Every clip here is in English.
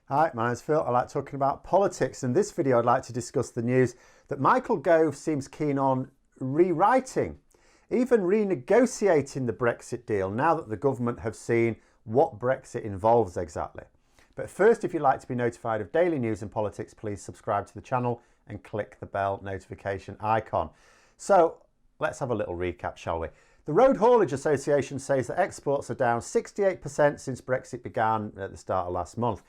Hi, my name's Phil. I like talking about politics. In this video, I'd like to discuss the news that Michael Gove seems keen on rewriting, even renegotiating the Brexit deal now that the government have seen what Brexit involves exactly. But first, if you'd like to be notified of daily news and politics, please subscribe to the channel and click the bell notification icon. So let's have a little recap, shall we? The Road Haulage Association says that exports are down 68% since Brexit began at the start of last month.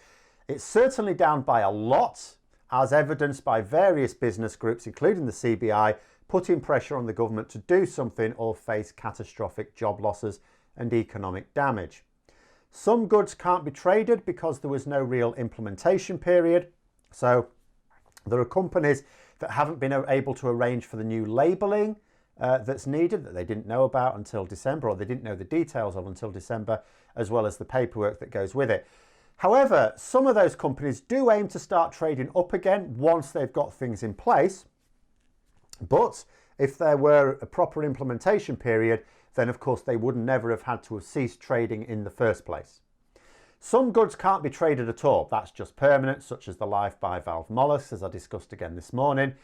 It's certainly down by a lot, as evidenced by various business groups, including the CBI, putting pressure on the government to do something or face catastrophic job losses and economic damage. Some goods can't be traded because there was no real implementation period. So there are companies that haven't been able to arrange for the new labelling that's needed, that they didn't know about until December, or they didn't know the details of until December, as well as the paperwork that goes with it. However, some of those companies do aim to start trading up again once they've got things in place. But if there were a proper implementation period, then of course they would never have had to have ceased trading in the first place. Some goods can't be traded at all. That's just permanent, such as the live bivalve mollusks, as I discussed again this morning.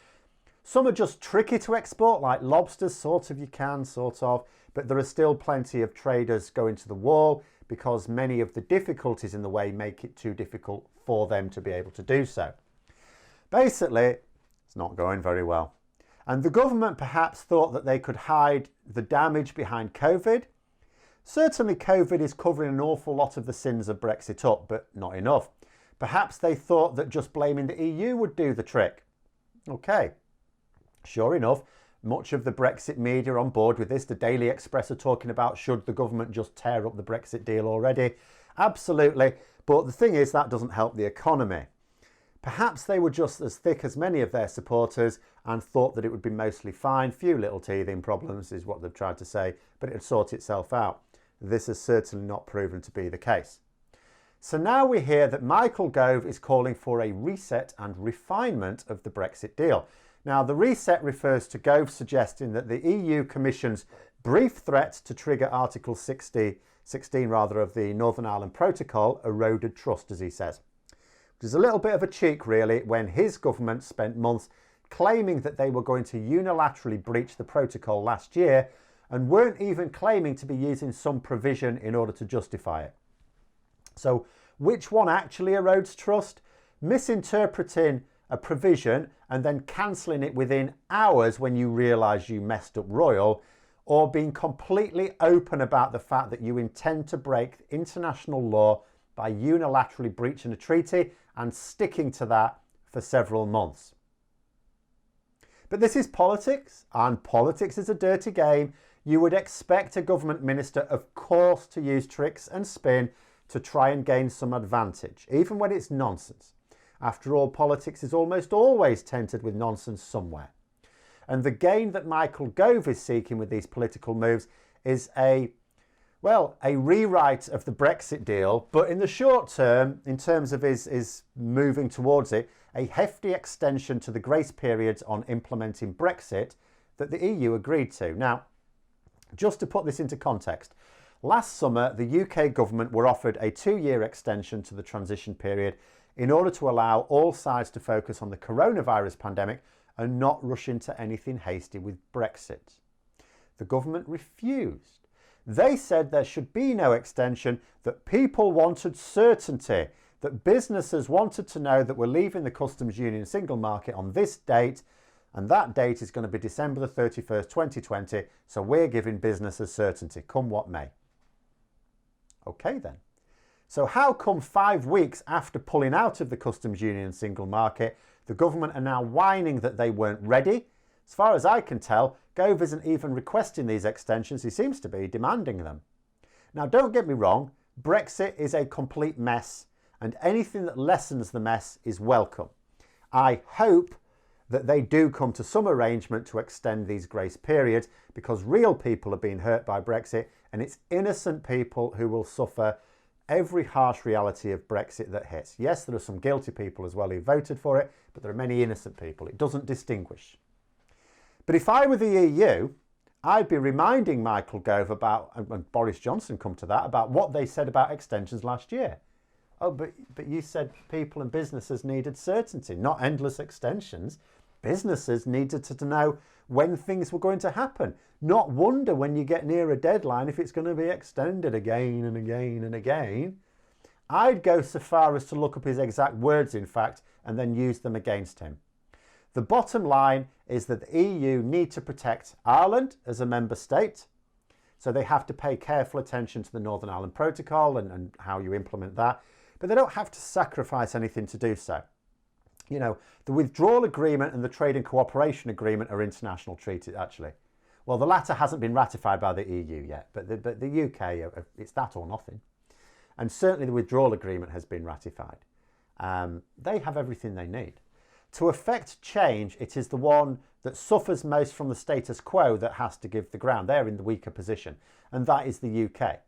Some are just tricky to export, like lobsters, sort of you can, sort of, but there are still plenty of traders going to the wall because many of the difficulties in the way make it too difficult for them to be able to do so. Basically, it's not going very well. And the government perhaps thought that they could hide the damage behind COVID. Certainly COVID is covering an awful lot of the sins of Brexit up, but not enough. Perhaps they thought that just blaming the EU would do the trick. Okay, sure enough, much of the Brexit media are on board with this. The Daily Express are talking about, should the government just tear up the Brexit deal already? Absolutely. But the thing is, that doesn't help the economy. Perhaps they were just as thick as many of their supporters and thought that it would be mostly fine. Few little teething problems is what they've tried to say, but it would sort itself out. This has certainly not proven to be the case. So now we hear that Michael Gove is calling for a reset and refinement of the Brexit deal. Now, the reset refers to Gove suggesting that the EU Commission's brief threat to trigger Article 16 of the Northern Ireland Protocol eroded trust, as he says. Which is a little bit of a cheek, really, when his government spent months claiming that they were going to unilaterally breach the protocol last year and weren't even claiming to be using some provision in order to justify it. So which one actually erodes trust? Misinterpreting a provision and then cancelling it within hours when you realise you messed up royal, or being completely open about the fact that you intend to break international law by unilaterally breaching a treaty and sticking to that for several months. But this is politics, and politics is a dirty game. You would expect a government minister, of course, to use tricks and spin to try and gain some advantage, even when it's nonsense. After all, politics is almost always tainted with nonsense somewhere. And the gain that Michael Gove is seeking with these political moves is a rewrite of the Brexit deal, but in the short term, in terms of his moving towards it, a hefty extension to the grace periods on implementing Brexit that the EU agreed to. Now, just to put this into context, last summer, the UK government were offered a 2-year extension to the transition period in order to allow all sides to focus on the coronavirus pandemic and not rush into anything hasty with Brexit. The government refused. They said there should be no extension, that people wanted certainty, that businesses wanted to know that we're leaving the customs union single market on this date, and that date is going to be December the 31st, 2020, so we're giving businesses certainty, come what may. Okay then. So how come 5 weeks after pulling out of the customs union single market, the government are now whining that they weren't ready? As far as I can tell, Gove isn't even requesting these extensions, he seems to be demanding them. Now don't get me wrong, Brexit is a complete mess, and anything that lessens the mess is welcome. I hope that they do come to some arrangement to extend these grace periods, because real people are being hurt by Brexit, and it's innocent people who will suffer every harsh reality of Brexit that hits. Yes, there are some guilty people as well who voted for it, but there are many innocent people. It doesn't distinguish. But if I were the EU, I'd be reminding Michael Gove about, and Boris Johnson come to that, about what they said about extensions last year. Oh, but you said people and businesses needed certainty, not endless extensions. Businesses needed to know when things were going to happen, not wonder when you get near a deadline if it's going to be extended again and again and again. I'd go so far as to look up his exact words, in fact, and then use them against him. The bottom line is that the EU need to protect Ireland as a member state, so they have to pay careful attention to the Northern Ireland Protocol and how you implement that, but they don't have to sacrifice anything to do so. You know, the withdrawal agreement and the trade and cooperation agreement are international treaties, actually. Well, the latter hasn't been ratified by the EU yet, but the UK, it's that or nothing. And certainly the withdrawal agreement has been ratified. They have everything they need. To effect change, it is the one that suffers most from the status quo that has to give the ground. They're in the weaker position, and that is the UK.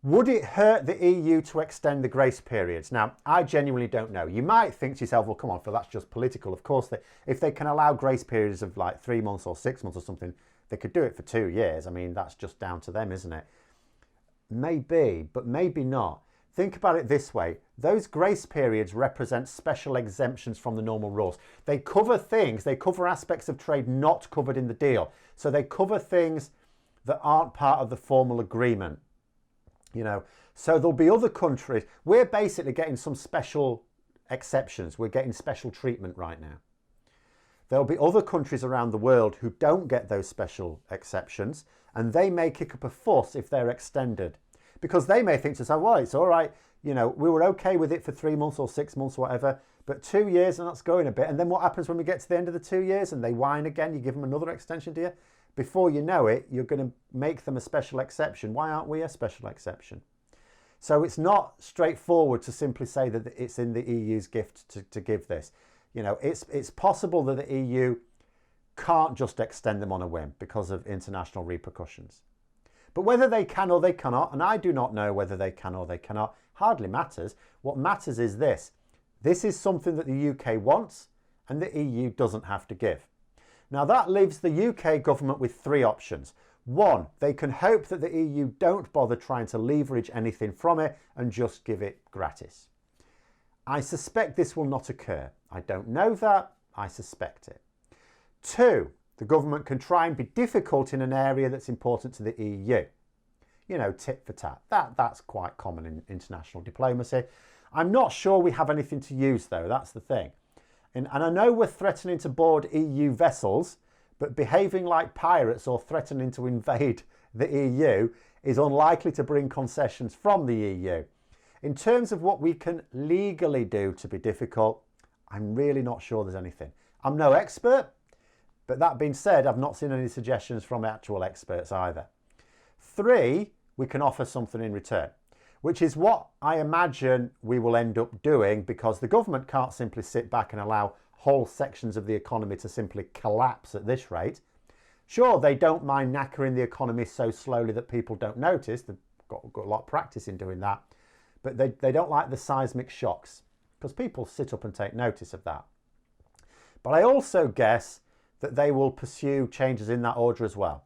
Would it hurt the EU to extend the grace periods? Now, I genuinely don't know. You might think to yourself, well, come on, Phil, that's just political. Of course, if they can allow grace periods of like 3 months or 6 months or something, they could do it for 2 years. I mean, that's just down to them, isn't it? Maybe, but maybe not. Think about it this way. Those grace periods represent special exemptions from the normal rules. They cover things, they cover aspects of trade not covered in the deal. So they cover things that aren't part of the formal agreement. You know, so there'll be other countries. We're basically getting some special exceptions. We're getting special treatment right now. There'll be other countries around the world who don't get those special exceptions, and they may kick up a fuss if they're extended. Because they may think to themselves, well, it's all right, you know, we were okay with it for 3 months or 6 months or whatever, but 2 years and that's going a bit. And then what happens when we get to the end of the 2 years and they whine again? You give them another extension, do you? Before you know it, you're going to make them a special exception. Why aren't we a special exception? So it's not straightforward to simply say that it's in the EU's gift to give this. You know, it's possible that the EU can't just extend them on a whim because of international repercussions. But whether they can or they cannot, and I do not know whether they can or they cannot, hardly matters. What matters is this. This is something that the UK wants and the EU doesn't have to give. Now that leaves the UK government with 3 options. 1, they can hope that the EU don't bother trying to leverage anything from it and just give it gratis. I suspect this will not occur. I don't know that, I suspect it. 2, the government can try and be difficult in an area that's important to the EU. You know, tit for tat. That's quite common in international diplomacy. I'm not sure we have anything to use though, that's the thing. And I know we're threatening to board EU vessels, but behaving like pirates or threatening to invade the EU is unlikely to bring concessions from the EU. In terms of what we can legally do to be difficult, I'm really not sure there's anything. I'm no expert, but that being said, I've not seen any suggestions from actual experts either. 3, we can offer something in return, which is what I imagine we will end up doing because the government can't simply sit back and allow whole sections of the economy to simply collapse at this rate. Sure, they don't mind knackering the economy so slowly that people don't notice. They've got a lot of practice in doing that. But they don't like the seismic shocks because people sit up and take notice of that. But I also guess that they will pursue changes in that order as well.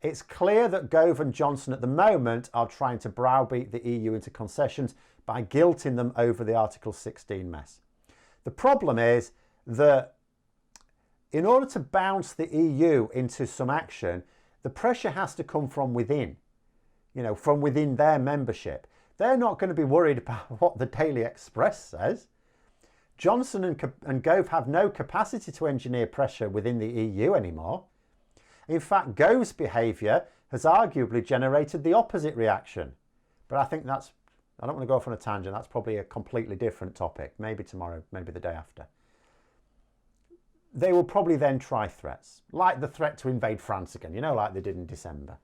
It's clear that Gove and Johnson at the moment are trying to browbeat the EU into concessions by guilting them over the Article 16 mess. The problem is that in order to bounce the EU into some action, the pressure has to come from within, you know, from within their membership. They're not going to be worried about what the Daily Express says. Johnson and Gove have no capacity to engineer pressure within the EU anymore. In fact, Gove's behaviour has arguably generated the opposite reaction. But I think I don't want to go off on a tangent, that's probably a completely different topic. Maybe tomorrow, maybe the day after. They will probably then try threats, like the threat to invade France again, you know, like they did in December.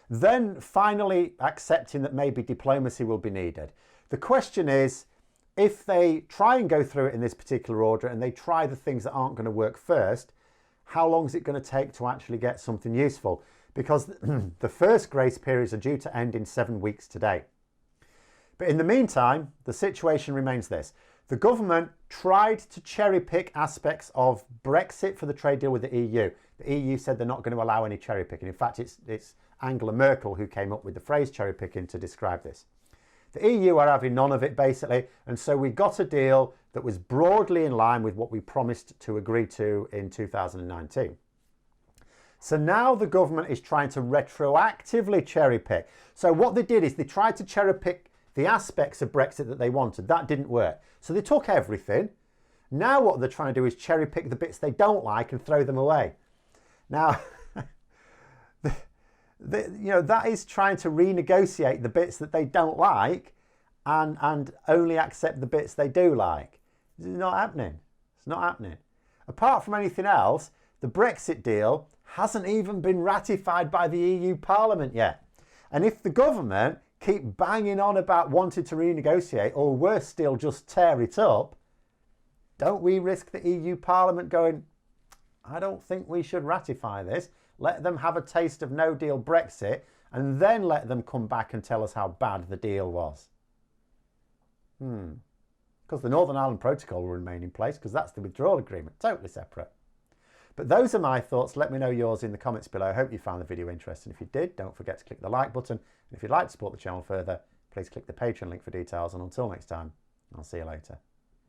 Then finally accepting that maybe diplomacy will be needed. The question is, if they try and go through it in this particular order and they try the things that aren't going to work first, how long is it going to take to actually get something useful? Because the first grace periods are due to end in 7 weeks today. But in the meantime, the situation remains this. The government tried to cherry pick aspects of Brexit for the trade deal with the EU. The EU said they're not going to allow any cherry picking. In fact, it's Angela Merkel who came up with the phrase cherry picking to describe this. The EU are having none of it, basically, and so we got a deal that was broadly in line with what we promised to agree to in 2019. So now the government is trying to retroactively cherry pick. So what they did is they tried to cherry pick the aspects of Brexit that they wanted. That didn't work. So they took everything. Now what they're trying to do is cherry pick the bits they don't like and throw them away. Now, that is trying to renegotiate the bits that they don't like and only accept the bits they do like. It's not happening. It's not happening. Apart from anything else, the Brexit deal hasn't even been ratified by the EU Parliament yet. And if the government keep banging on about wanting to renegotiate, or worse still, just tear it up, don't we risk the EU Parliament going, I don't think we should ratify this. Let them have a taste of no deal Brexit and then let them come back and tell us how bad the deal was. Because the Northern Ireland Protocol will remain in place because that's the withdrawal agreement, totally separate. But those are my thoughts. Let me know yours in the comments below. I hope you found the video interesting. If you did, don't forget to click the like button. And if you'd like to support the channel further, please click the Patreon link for details. And until next time, I'll see you later.